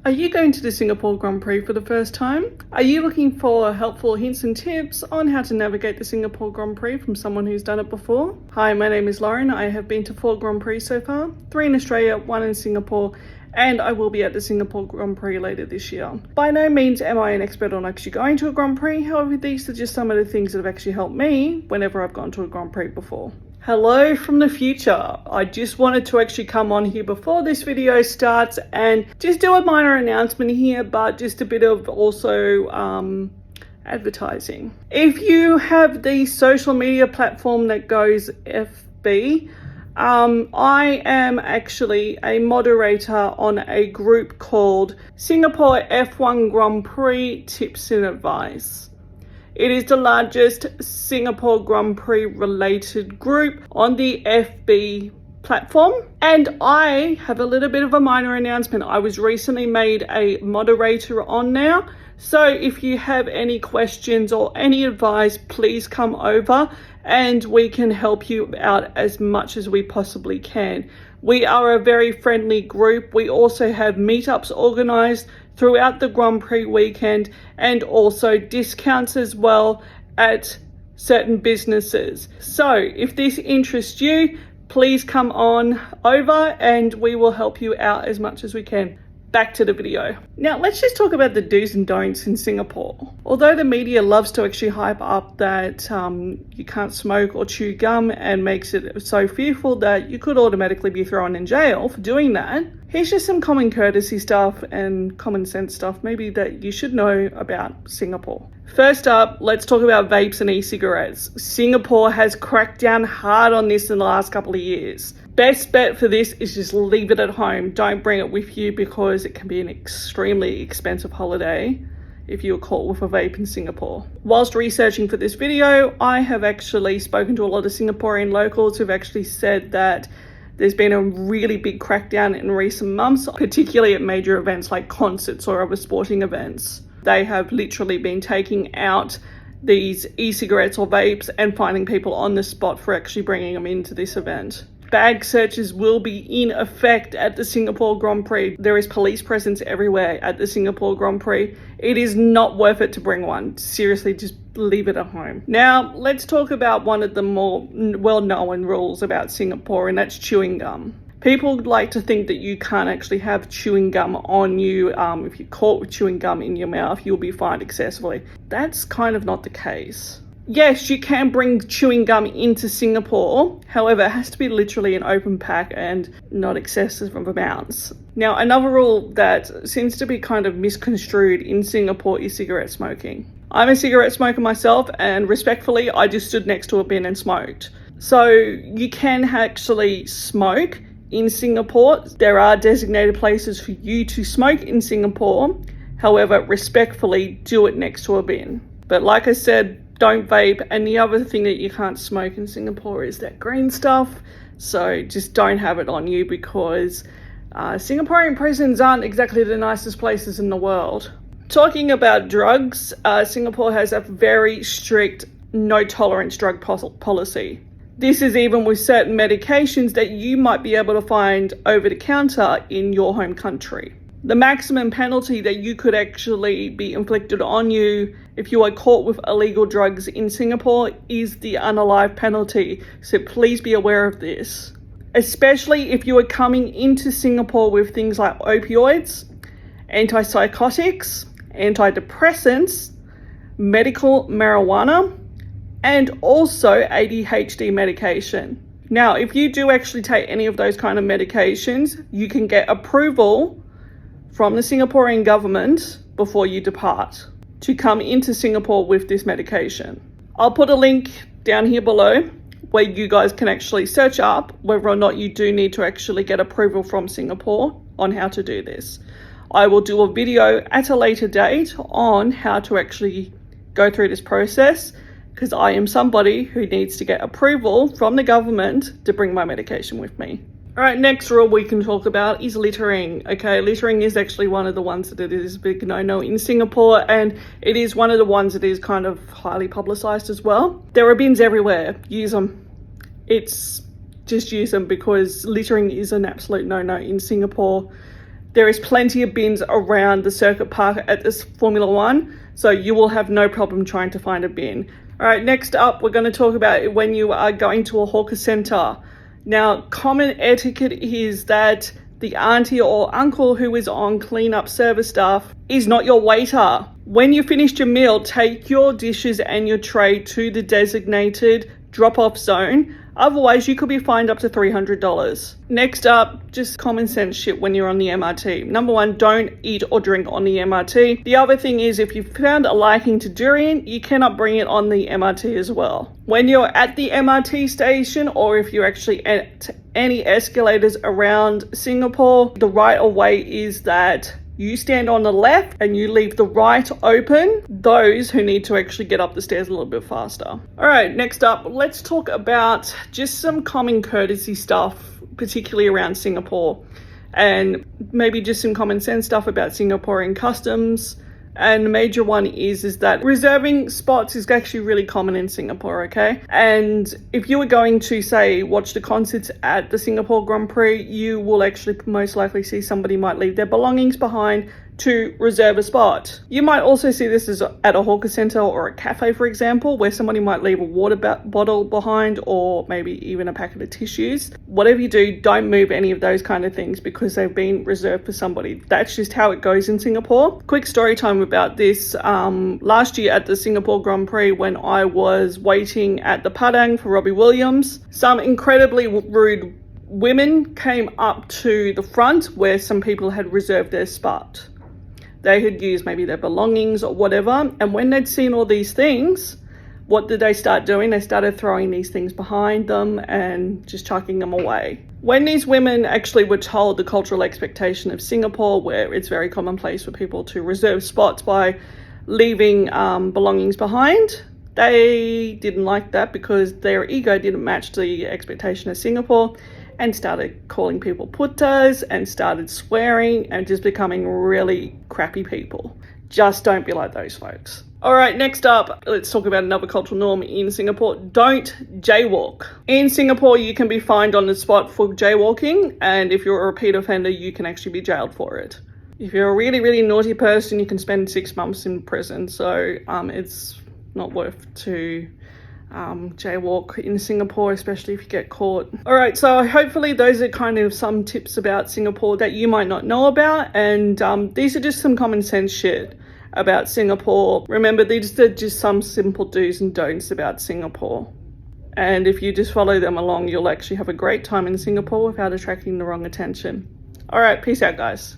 Are you going to the Singapore Grand Prix for the first time? Are you looking for helpful hints and tips on how to navigate the Singapore Grand Prix from someone who's done it before? Hi, my name is Lauren. I have been to 4 Grand Prix so far, 3 in Australia, 1 in Singapore, and I will be at the Singapore Grand Prix later this year. By no means am I an expert on actually going to a Grand Prix, however these are just some of the things that have actually helped me whenever I've gone to a Grand Prix before. Hello from the future. I just wanted to actually come on here before this video starts and just do a minor announcement here, but just a bit of also advertising. If you have the social media platform that goes FB, I am actually a moderator on a group called Singapore F1 Grand Prix Tips and Advice. It is the largest Singapore Grand Prix related group on the FB platform. And I have a little bit of a minor announcement. I was recently made a moderator on now. So if you have any questions or any advice, please come over and we can help you out as much as we possibly can. We are a very friendly group. We also have meetups organized throughout the Grand Prix weekend and also discounts as well at certain businesses. So if this interests you, please come on over and we will help you out as much as we can. Back to the video. Now let's just talk about the do's and don'ts in Singapore. Although the media loves to actually hype up that you can't smoke or chew gum and makes it so fearful that you could automatically be thrown in jail for doing that, here's just some common courtesy stuff and common sense stuff maybe that you should know about Singapore. First up, let's talk about vapes and e-cigarettes. Singapore has cracked down hard on this in the last couple of years. Best bet for this is just leave it at home. Don't bring it with you because it can be an extremely expensive holiday if you're caught with a vape in Singapore. Whilst researching for this video, I have actually spoken to a lot of Singaporean locals who've actually said that there's been a really big crackdown in recent months, particularly at major events like concerts or other sporting events. They have literally been taking out these e-cigarettes or vapes and finding people on the spot for actually bringing them into this event. Bag searches will be in effect at the Singapore Grand Prix. There is police presence everywhere at the Singapore Grand Prix. It is not worth it to bring one. Seriously, just leave it at home. Now, let's talk about one of the more well-known rules about Singapore, and that's chewing gum. People like to think that you can't actually have chewing gum on you. If you're caught with chewing gum in your mouth, you'll be fined excessively. That's kind of not the case. Yes, you can bring chewing gum into Singapore. However, it has to be literally an open pack and not excessive amounts. Now, another rule that seems to be kind of misconstrued in Singapore is cigarette smoking. I'm a cigarette smoker myself, and respectfully, I just stood next to a bin and smoked. So you can actually smoke in Singapore. There are designated places for you to smoke in Singapore. However, respectfully, do it next to a bin. But like I said, don't vape. And the other thing that you can't smoke in Singapore is that green stuff. So just don't have it on you because Singaporean prisons aren't exactly the nicest places in the world. Talking about drugs, Singapore has a very strict no tolerance drug policy. This is even with certain medications that you might be able to find over the counter in your home country. The maximum penalty that you could actually be inflicted on you if you are caught with illegal drugs in Singapore is the unalive penalty. So please be aware of this. Especially if you are coming into Singapore with things like opioids, antipsychotics, antidepressants, medical marijuana, and also ADHD medication. Now, if you do actually take any of those kind of medications, you can get approval from the Singaporean government before you depart to come into Singapore with this medication. I'll put a link down here below where you guys can actually search up whether or not you do need to actually get approval from Singapore on how to do this. I will do a video at a later date on how to actually go through this process because I am somebody who needs to get approval from the government to bring my medication with me. All right, next rule we can talk about is littering. Okay, littering is actually one of the ones that it is a big no-no in Singapore, and it is one of the ones that is kind of highly publicized as well. There are bins everywhere. Use them. Just use them because littering is an absolute no-no in Singapore. There is plenty of bins around the circuit park at this Formula One, so you will have no problem trying to find a bin. All right, next up, we're going to talk about when you are going to a hawker center. Now, common etiquette is that the auntie or uncle who is on cleanup service staff is not your waiter. When you finished your meal, take your dishes and your tray to the designated drop-off zone. Otherwise, you could be fined up to $300. Next up, just common sense shit when you're on the MRT. Number one, don't eat or drink on the MRT. The other thing is, if you found a liking to durian, you cannot bring it on the MRT as well. When you're at the MRT station, or if you're actually at any escalators around Singapore, the right of way is that you stand on the left and you leave the right open, those who need to actually get up the stairs a little bit faster. All right, next up, let's talk about just some common courtesy stuff, particularly around Singapore, and maybe just some common sense stuff about Singaporean customs. And the major one is that reserving spots is actually really common in Singapore, okay? And if you were going to, say, watch the concerts at the Singapore Grand Prix, you will actually most likely see somebody might leave their belongings behind to reserve a spot. You might also see this as at a hawker center or a cafe, for example, where somebody might leave a water bottle behind, or maybe even a packet of tissues. Whatever you do, don't move any of those kind of things because they've been reserved for somebody. That's just how it goes in Singapore. Quick story time about this. Last year at the Singapore Grand Prix, when I was waiting at the Padang for Robbie Williams, some incredibly rude women came up to the front where some people had reserved their spot. They had used maybe their belongings or whatever. And when they'd seen all these things, what did they start doing? They started throwing these things behind them and just chucking them away. When these women actually were told the cultural expectation of Singapore, where it's very commonplace for people to reserve spots by leaving belongings behind, they didn't like that because their ego didn't match the expectation of Singapore, and started calling people putas and started swearing and just becoming really crappy people. Just don't be like those folks. All right, next up, let's talk about another cultural norm in Singapore. Don't jaywalk. In Singapore, you can be fined on the spot for jaywalking, and if you're a repeat offender, you can actually be jailed for it. If you're a really, really naughty person, you can spend 6 months in prison, so it's not worth to jaywalk in Singapore, especially if you get caught. All right, so hopefully those are kind of some tips about Singapore that you might not know about, and these are just some common sense shit about Singapore. Remember, these are just some simple do's and don'ts about Singapore, and if you just follow them along, you'll actually have a great time in Singapore without attracting the wrong attention. All right, peace out, guys.